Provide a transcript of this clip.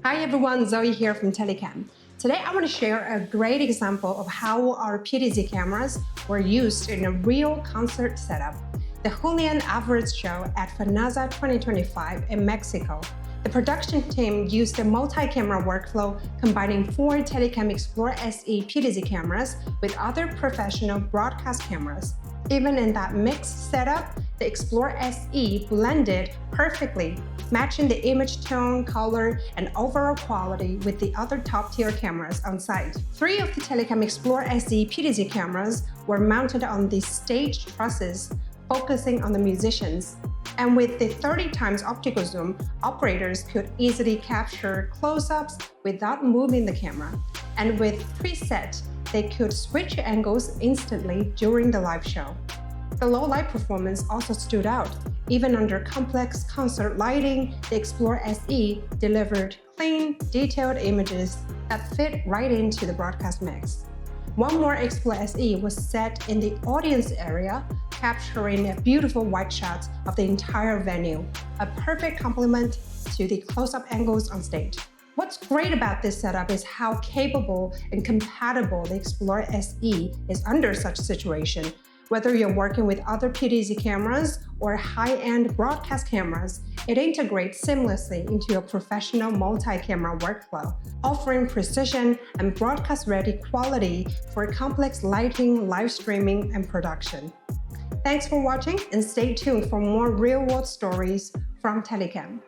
Hi everyone, Zoe here from Telycam. Today I want to share a great example of how our PTZ cameras were used in a real concert setup. The Julión Álvarez show at FENAZA 2025 in Mexico. The production team used a multi-camera workflow combining 4 Telycam Explore SE PTZ cameras with other professional broadcast cameras. Even in that mixed setup, the Explore SE blended perfectly, matching the image tone, color, and overall quality with the other top-tier cameras on site. 3 of the Telycam Explore SE PTZ cameras were mounted on the staged trusses, focusing on the musicians. And with the 30x optical zoom, operators could easily capture close-ups without moving the camera. And with preset, they could switch angles instantly during the live show. The low light performance also stood out. Even under complex concert lighting, the Explore SE delivered clean, detailed images that fit right into the broadcast mix. One more Explore SE was set in the audience area, capturing beautiful wide shots of the entire venue, a perfect complement to the close-up angles on stage. What's great about this setup is how capable and compatible the Explore SE is under such a situation. Whether you're working with other PTZ cameras or high-end broadcast cameras, it integrates seamlessly into a professional multi-camera workflow, offering precision and broadcast-ready quality for complex lighting, live streaming, and production. Thanks for watching, and stay tuned for more real-world stories from Telycam.